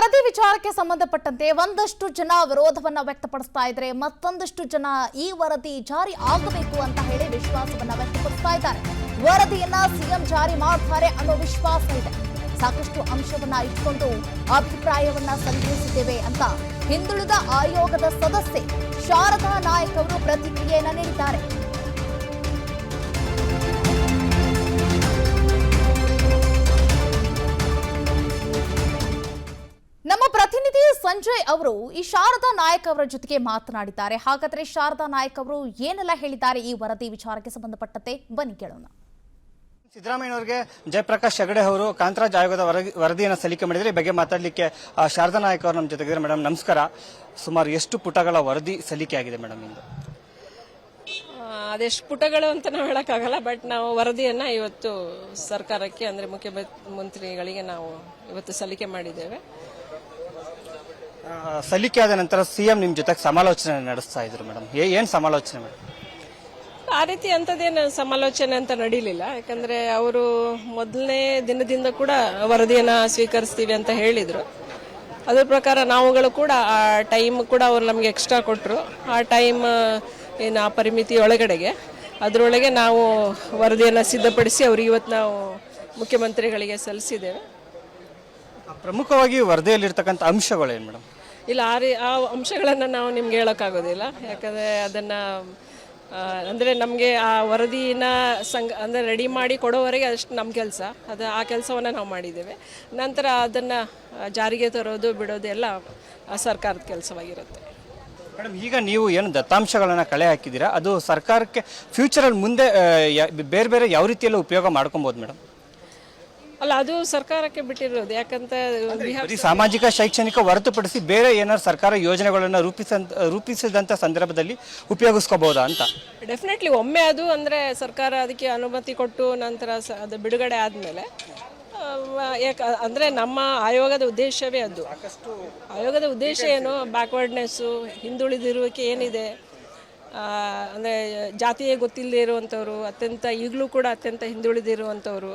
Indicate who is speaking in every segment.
Speaker 1: ವರದಿ ವಿಚಾರಕ್ಕೆ ಸಂಬಂಧಪಟ್ಟಂತೆ ಒಂದಷ್ಟು ಜನ ವಿರೋಧವನ್ನ ವ್ಯಕ್ತಪಡಿಸ್ತಾ ಇದ್ದಾರೆ, ಮತ್ತೊಂದಷ್ಟು ಜನ ಈ ವರದಿ ಜಾರಿ ಆಗಬೇಕು ಅಂತ ಹೇಳಿ ವಿಶ್ವಾಸವನ್ನ ವ್ಯಕ್ತಪಡಿಸ್ತಾ ಇದ್ದಾರೆ. ವರದಿಯನ್ನ ಸಿಎಂ ಜಾರಿ ಮಾಡ್ತಾರೆ ಅನ್ನೋ ವಿಶ್ವಾಸ ಇದೆ. ಸಾಕಷ್ಟು ಅಂಶವನ್ನ ಇಟ್ಕೊಂಡು ಅಭಿಪ್ರಾಯವನ್ನ ಸಂಗ್ರಹಿಸಿದ್ದೇವೆ ಅಂತ ಹಿಂದುಳಿದ ಆಯೋಗದ ಸದಸ್ಯೆ ಶಾರದಾ ನಾಯಕ್ ಅವರು ಪ್ರತಿಕ್ರಿಯೆಯನ್ನ ನೀಡಿದ್ದಾರೆ. ನಮ್ಮ ಪ್ರತಿನಿಧಿ ಸಂಜಯ್ ಅವರು ಈ ಶಾರದಾ ನಾಯಕ್ ಅವರ ಜೊತೆಗೆ ಮಾತನಾಡಿದ್ದಾರೆ. ಹಾಗಾದ್ರೆ ಶಾರದಾ ನಾಯಕ್ ಅವರು ಏನೆಲ್ಲ ಹೇಳಿದ್ದಾರೆ ಈ ವರದಿ ವಿಚಾರಕ್ಕೆ ಸಂಬಂಧಪಟ್ಟಂತೆ ಬನ್ನಿ ಕೇಳೋಣ.
Speaker 2: ಸಿದ್ದರಾಮಯ್ಯನವರಿಗೆ ಜಯಪ್ರಕಾಶ್ ಹೆಗಡೆ ಅವರು ಕಾಂತರಾಜ್ ಆಯೋಗದ ವರದಿಯನ್ನು ಸಲ್ಲಿಕೆ ಮಾಡಿದರೆ ಈ ಬಗ್ಗೆ ಮಾತಾಡಲಿಕ್ಕೆ ಶಾರದಾ ನಾಯಕ್ ಅವರು ನಮ್ಮ ಜೊತೆಗಿದ್ದಾರೆ. ಮೇಡಮ್ ನಮಸ್ಕಾರ. ಸುಮಾರು ಎಷ್ಟು ಪುಟಗಳ ವರದಿ ಸಲ್ಲಿಕೆ ಆಗಿದೆ ಮೇಡಮ್ ಇಂದು?
Speaker 3: ಅದೆಷ್ಟು ಪುಟಗಳು ಅಂತ ನಾವು ಹೇಳಕ್ಕಾಗಲ್ಲ, ಬಟ್ ನಾವು ವರದಿಯನ್ನ ಇವತ್ತು ಸರ್ಕಾರಕ್ಕೆ ಅಂದ್ರೆ ಮುಖ್ಯಮಂತ್ರಿಗಳಿಗೆ ನಾವು ಇವತ್ತು ಸಲ್ಲಿಕೆ ಮಾಡಿದ್ದೇವೆ.
Speaker 2: ಸಲ್ಲಿಕೆ ಆದ ನಂತರ ಸಿಎಂ ನಿಮ್ ಜೊತೆ ಸಮಾಲೋಚನೆ ನಡೆಸ್ತಾ ಇದ್ರು ಮೇಡಮ್, ಏನ್ ಸಮಾಲೋಚನೆ ಮೇಡಮ್?
Speaker 3: ಆ ರೀತಿ ಅಂತದೇನು ಸಮಾಲೋಚನೆ ಅಂತ ನಡೀಲಿಲ್ಲ. ಯಾಕಂದ್ರೆ ಅವರು ಮೊದಲನೇ ದಿನದಿಂದ ಕೂಡ ವರದಿಯನ್ನ ಸ್ವೀಕರಿಸ್ತೀವಿ ಅಂತ ಹೇಳಿದ್ರು. ಅದ್ರ ಪ್ರಕಾರ ನಾವುಗಳು ಕೂಡ ಆ ಟೈಮ್ ಕೂಡ ಅವ್ರು ನಮ್ಗೆ ಎಕ್ಸ್ಟ್ರಾ ಕೊಟ್ಟರು. ಆ ಟೈಮ್ ಏನು ಆ ಪರಿಮಿತಿ ಒಳಗಡೆಗೆ ಅದರೊಳಗೆ ನಾವು ವರದಿಯನ್ನು ಸಿದ್ಧಪಡಿಸಿ ಅವ್ರಿಗೆ ಇವತ್ತು ನಾವು ಮುಖ್ಯಮಂತ್ರಿಗಳಿಗೆ ಸಲ್ಲಿಸಿದ್ದೇವೆ.
Speaker 2: ಪ್ರಮುಖವಾಗಿ ವರದಿಯಲ್ಲಿರ್ತಕ್ಕಂಥ ಅಂಶಗಳೇನು ಮೇಡಮ್?
Speaker 3: ಇಲ್ಲ, ಆ ಅಂಶಗಳನ್ನು ನಾವು ನಿಮ್ಗೆ ಹೇಳೋಕ್ಕಾಗೋದಿಲ್ಲ. ಯಾಕಂದರೆ ಅದನ್ನು ಅಂದರೆ ನಮಗೆ ಆ ವರದಿನ ಅಂದರೆ ರೆಡಿ ಮಾಡಿ ಕೊಡೋವರೆಗೆ ಅಷ್ಟು ನಮ್ಮ ಕೆಲಸ, ಆ ಕೆಲಸವನ್ನು ನಾವು ಮಾಡಿದ್ದೇವೆ. ನಂತರ ಅದನ್ನು ಜಾರಿಗೆ ತರೋದು ಬಿಡೋದು ಎಲ್ಲ ಸರ್ಕಾರದ ಕೆಲಸವಾಗಿರುತ್ತೆ.
Speaker 2: ಮೇಡಮ್, ಈಗ ನೀವು ಏನು ದತ್ತಾಂಶಗಳನ್ನು ಕಳೆ ಹಾಕಿದ್ದೀರಾ, ಅದು ಸರ್ಕಾರಕ್ಕೆ ಫ್ಯೂಚರಲ್ಲಿ ಮುಂದೆ ಬೇರೆ ಬೇರೆ ಯಾವ ರೀತಿಯಲ್ಲಿ ಉಪಯೋಗ ಮಾಡ್ಕೊಬೋದು ಮೇಡಮ್?
Speaker 3: ಅಲ್ಲ, ಅದು ಸರ್ಕಾರಕ್ಕೆ ಬಿಟ್ಟಿರೋದು. ಯಾಕಂತ
Speaker 2: ಸಾಮಾಜಿಕ ಶೈಕ್ಷಣಿಕ ಹೊರತುಪಡಿಸಿ ಬೇರೆ ಏನಾದ್ರು ಸರ್ಕಾರ ಯೋಜನೆಗಳನ್ನು ರೂಪಿಸಿದಂಥ ಸಂದರ್ಭದಲ್ಲಿ ಉಪಯೋಗಿಸ್ಕೋಬಹುದಾ ಅಂತ?
Speaker 3: ಡೆಫಿನೆಟ್ಲಿ ಒಮ್ಮೆ ಅದು ಅಂದರೆ ಸರ್ಕಾರ ಅದಕ್ಕೆ ಅನುಮತಿ ಕೊಟ್ಟು ನಂತರ ಅದು ಬಿಡುಗಡೆ ಆದಮೇಲೆ ಅಂದರೆ ನಮ್ಮ ಆಯೋಗದ ಉದ್ದೇಶವೇ ಅದು. ಆಯೋಗದ ಉದ್ದೇಶ ಏನು? ಬ್ಯಾಕ್ವರ್ಡ್ನೆಸ್ಸು, ಹಿಂದುಳಿದಿರುವಿಕೆ ಏನಿದೆ, ಅಂದರೆ ಜಾತಿಯೇ ಗೊತ್ತಿಲ್ಲದೆ ಇರುವಂಥವ್ರು, ಈಗಲೂ ಕೂಡ ಅತ್ಯಂತ ಹಿಂದುಳಿದಿರುವಂಥವ್ರು,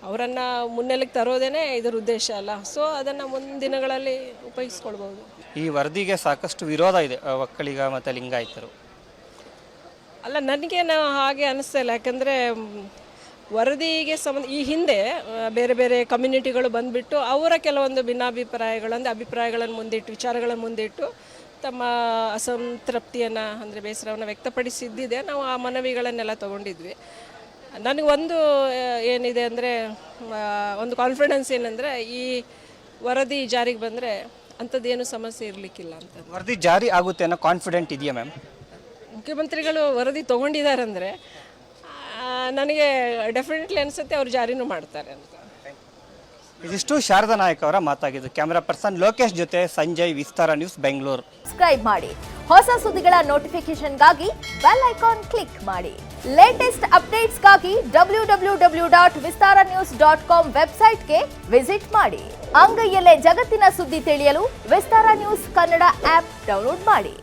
Speaker 3: ಅವರನ್ನು ಮುನ್ನೆಲೆಗೆ ತರೋದೇನೆ ಇದರ ಉದ್ದೇಶ ಅಲ್ಲ. ಸೊ ಅದನ್ನು ಮುಂದಿನ ದಿನಗಳಲ್ಲಿ ಉಪಯೋಗಿಸ್ಕೊಳ್ಬೋದು.
Speaker 2: ಈ ವರದಿಗೆ ಸಾಕಷ್ಟು ವಿರೋಧ ಇದೆ ಒಕ್ಕಲಿಗ ಮತ್ತು ಲಿಂಗಾಯತರು.
Speaker 3: ಅಲ್ಲ, ನನಗೇನು ಹಾಗೆ ಅನಿಸ್ತಾ ಇಲ್ಲ. ಯಾಕಂದರೆ ವರದಿಗೆ ಈ ಹಿಂದೆ ಬೇರೆ ಬೇರೆ ಕಮ್ಯುನಿಟಿಗಳು ಬಂದುಬಿಟ್ಟು ಅವರ ಕೆಲವೊಂದು ಭಿನ್ನಾಭಿಪ್ರಾಯಗಳು ಅಂದರೆ ಅಭಿಪ್ರಾಯಗಳನ್ನು ಮುಂದಿಟ್ಟು, ವಿಚಾರಗಳನ್ನು ಮುಂದಿಟ್ಟು ತಮ್ಮ ಅಸಂತೃಪ್ತಿಯನ್ನು ಅಂದರೆ ಬೇಸರವನ್ನು ವ್ಯಕ್ತಪಡಿಸಿದ್ದಿದೆ. ನಾವು ಆ ಮನವಿಗಳನ್ನೆಲ್ಲ ತಗೊಂಡಿದ್ವಿ. ನನಗೊಂದು ಏನಿದೆ ಅಂದರೆ ಒಂದು ಕಾನ್ಫಿಡೆನ್ಸ್ ಏನಂದರೆ ಈ ವರದಿ ಜಾರಿಗೆ ಬಂದರೆ ಅಂಥದ್ದೇನು ಸಮಸ್ಯೆ ಇರಲಿಕ್ಕಿಲ್ಲ ಅಂತ.
Speaker 2: ವರದಿ ಜಾರಿ ಆಗುತ್ತೆ ಅನ್ನೋ ಕಾನ್ಫಿಡೆಂಟ್ ಇದೆಯಾ ಮ್ಯಾಮ್?
Speaker 3: ಮುಖ್ಯಮಂತ್ರಿಗಳು ವರದಿ ತೊಗೊಂಡಿದ್ದಾರೆ ಅಂದರೆ ನನಗೆ ಡೆಫಿನೆಟ್ಲಿ ಅನಿಸುತ್ತೆ ಅವ್ರು ಜಾರಿನೂ ಮಾಡ್ತಾರೆ ಅಂತ.
Speaker 2: ಇದಿಷ್ಟು ಶಾರದಾ ನಾಯಕ್ ಅವರ ಮಾತಾಗಿದ್ದು. ಕ್ಯಾಮರಾ ಪರ್ಸನ್ ಲೋಕೇಶ್ ಜೊತೆ ಸಂಜಯ್, ವಿಸ್ತಾರ ನ್ಯೂಸ್, ಬೆಂಗಳೂರು.
Speaker 1: ಸಬ್ಸ್ಕ್ರೈಬ್ ಮಾಡಿ. ಹೊಸ ಸುದ್ದಿಗಳ ನೋಟಿಫಿಕೇಶನ್ಗಾಗಿ ಬೆಲ್ ಐಕಾನ್ ಕ್ಲಿಕ್ ಮಾಡಿ. ಲೇಟೆಸ್ಟ್ ಅಪ್ಡೇಟ್ಸ್ಗಾಗಿ www.vistaranews.com ವೆಬ್ಸೈಟ್ಗೆ ವಿಸಿಟ್ ಮಾಡಿ. ಅಂಗೈಯಲ್ಲೇ ಜಗತ್ತಿನ ಸುದ್ದಿ ತಿಳಿಯಲು ವಿಸ್ತಾರ ನ್ಯೂಸ್ ಕನ್ನಡ ಆಪ್ ಡೌನ್ಲೋಡ್ ಮಾಡಿ.